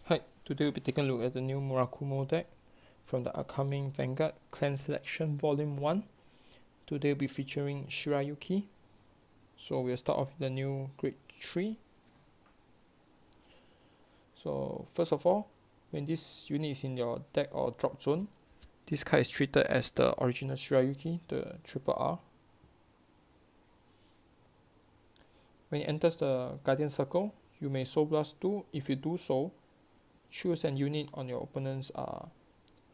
Hi, today we'll be taking a look at the new Murakumo deck from the upcoming Vanguard Clan Selection Volume 1. Today we'll be featuring Shirayuki. So we'll start off with the new Grade 3. So first of all, when this unit is in your deck or drop zone, this card is treated as the original Shirayuki, the triple R. When it enters the Guardian Circle, you may Soul Blast 2. If you do so, choose an unit on your opponent's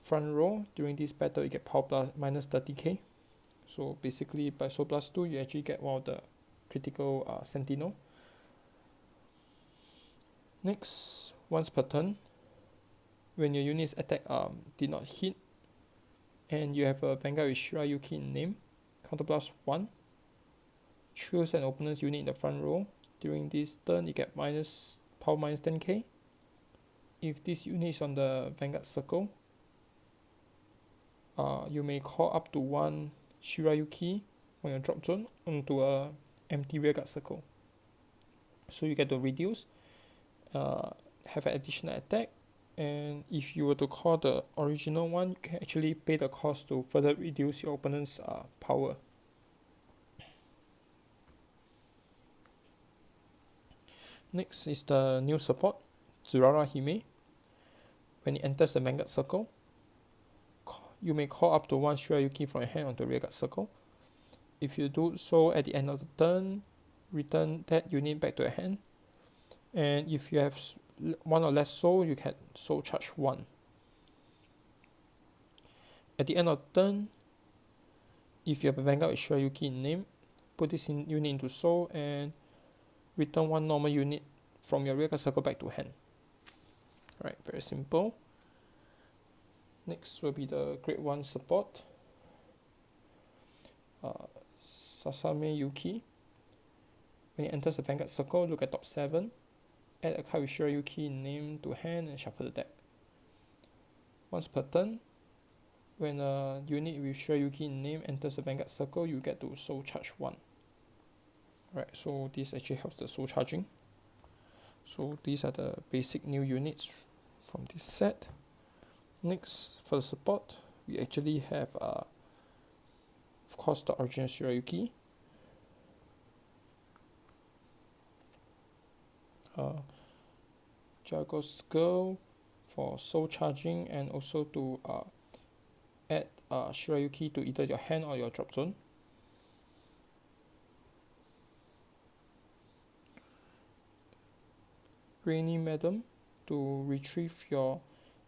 front row. During this battle, you get power plus minus 30k. So basically, by Soul Blast 2, you actually get one of the critical Sentinel. Next, once per turn, when your unit's attack did not hit, and you have a Vanguard with Shirayuki in name, counter plus 1. Choose an opponent's unit in the front row. During this turn, you get power minus 10k. If this unit is on the Vanguard circle, you may call up to one Shirayuki on your drop zone onto a empty rearguard circle. So you get to reduce, have an additional attack, and if you were to call the original one, you can actually pay the cost to further reduce your opponent's power. Next is the new support, Hime. When it enters the Vanguard circle, you may call up to one Shirayuki from your hand onto the rearguard circle. If you do so at the end of the turn, return that unit back to your hand. And if you have one or less soul, you can soul charge 1. At the end of the turn, if you have a Vanguard with Shirayuki in name, put this unit into soul and return one normal unit from your rearguard circle back to hand. Right, very simple. Next will be the Grade 1 support, Sasame Yuki. When it enters the Vanguard circle, look at top 7. Add a card with Shirayuki in name to hand and shuffle the deck. Once per turn, when a unit with Shirayuki in name enters the Vanguard circle, you get to soul charge 1. Right, so this actually helps the soul charging. So these are the basic new units from this set. Next, for the support, we actually have of course the original Shirayuki, Jago's Girl for soul charging, and also to add Shirayuki to either your hand or your drop zone. Rainy Madam to retrieve your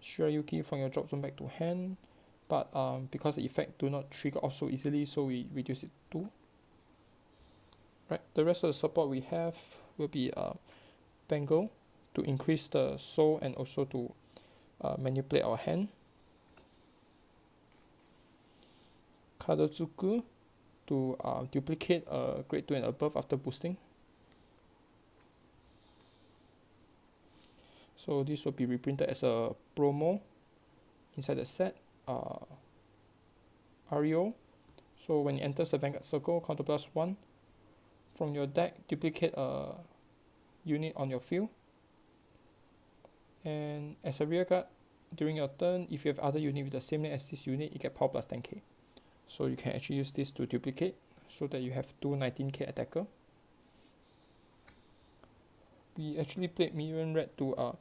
Shirayuki from your drop zone back to hand, but because the effect do not trigger off so easily, so we reduce it to 2. Right, the rest of the support we have will be Bangle to increase the soul and also to manipulate our hand. Kadozuku to duplicate Grade 2 and above after boosting. So this will be reprinted as a promo inside the set. Ario. So when it enters the Vanguard circle, counter plus 1. From your deck, duplicate a unit on your field. And as a rearguard, during your turn, if you have other unit with the same name as this unit, you get power plus 10k. So you can actually use this to duplicate so that you have 2 19k attacker. We actually played Miriam Red to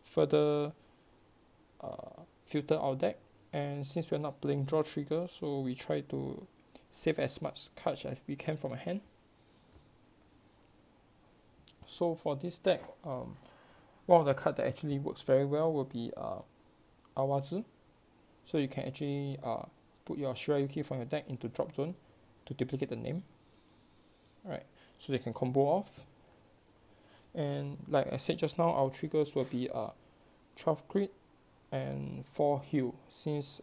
further filter our deck, and since we're not playing draw trigger, so we try to save as much cards as we can from a hand. So for this deck, one of the cards that actually works very well will be Awazu. So you can actually put your Shirayuki from your deck into drop zone to duplicate the name. Alright, so they can combo off. And like I said just now, our triggers will be 12 crit and 4 heal, since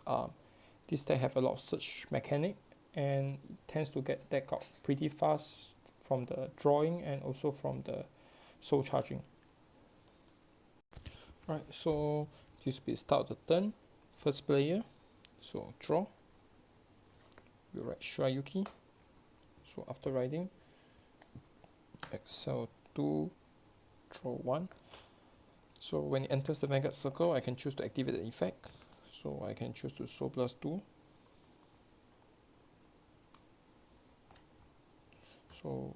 this deck have a lot of search mechanic and it tends to get deck out pretty fast from the drawing and also from the soul charging. Right, so this will be start of the turn. First player, so draw. We write Shirayuki. So after writing, Excel 2, draw 1. So when it enters the Vanguard circle, I can choose to activate the effect. So I can choose to show +2. So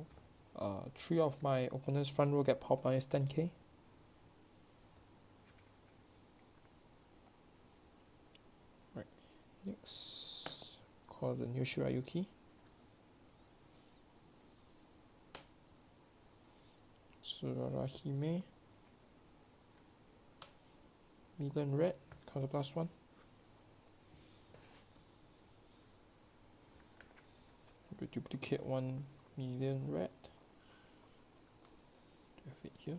3 of my opponent's front row get power minus 10k. Right, next, call the new Shirayuki. Tsurarahime. Million red, counter +1. We duplicate 1 million red. To have it here.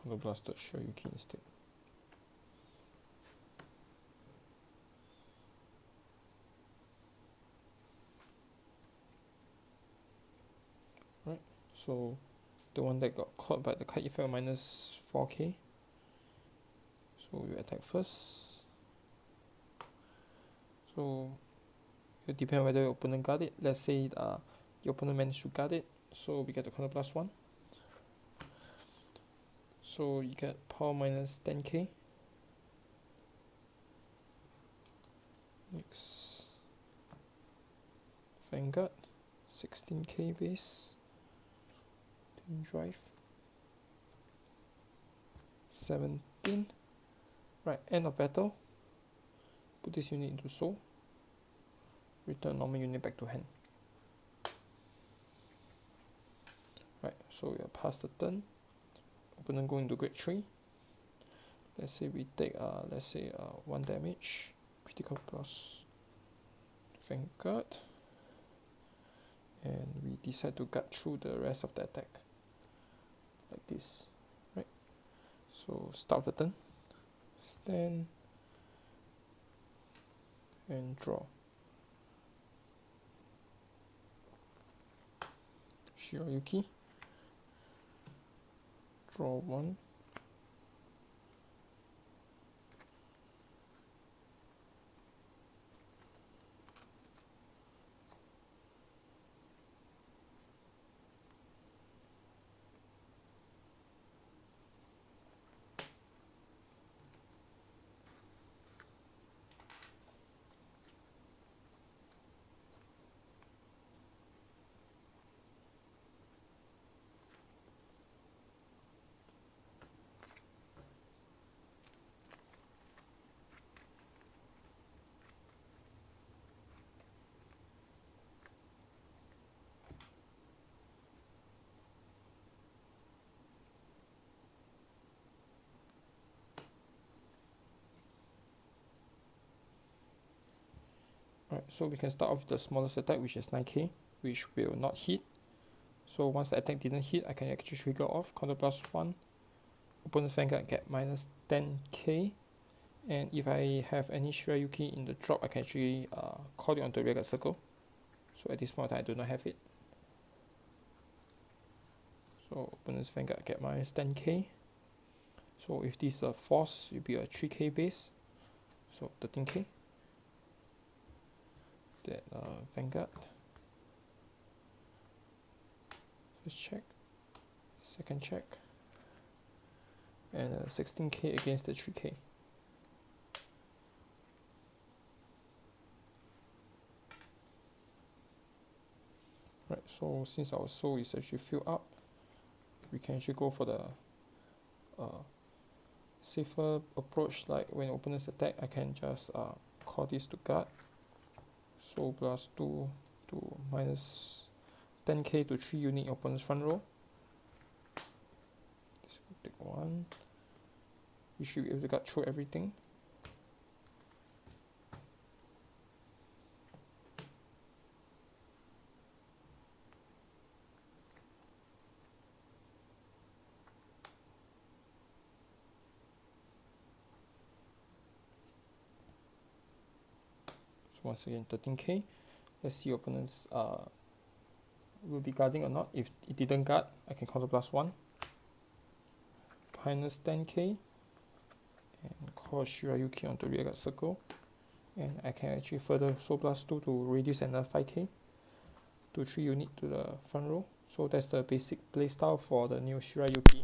Counter blasted Shirayuki instead. Right, so the one that got caught by the card effect minus 4k. So you attack first. So it depends on whether your opponent got it. Let's say your opponent managed to guard it, so we get the counter +1. So you get power minus 10k. Next, Vanguard, 16k base. Drive 17. Right, end of battle. Put this unit into soul. Return normal unit back to hand. Right, so we are past the turn. Opponent go into grade 3. Let's say we take 1 damage. Critical plus Vanguard. And we decide to gut through the rest of the attack. Like this. Right. So start the turn. Stand. And draw. Shirayuki. Draw 1. Alright, so we can start off with the smallest attack, which is 9k, which will not hit. So once the attack didn't hit, I can actually trigger off, counter +1. Opponent's Vanguard get minus 10k. And if I have any Shirayuki in the drop, I can actually call it onto the rearguard circle. So at this point I do not have it. So opponent's Vanguard get minus 10k. So if this is a force, it will be a 3k base. So 13k. That Vanguard. First check. Second check. And 16k against the 3k. Right, so since our soul is actually filled up, we can actually go for the safer approach, like when opponents attack, I can just call this to guard. So +2 to minus 10k to 3 unit opponent's front row. This will take 1. We should be able to guard through everything. Once again 13k. Let's see opponents will be guarding or not. If it didn't guard, I can counter +1. Minus 10k. And call Shirayuki onto rearguard circle. and I can actually further Soul Blast 2 to reduce another 5k to 3 unit to the front row. So that's the basic playstyle for the new Shirayuki.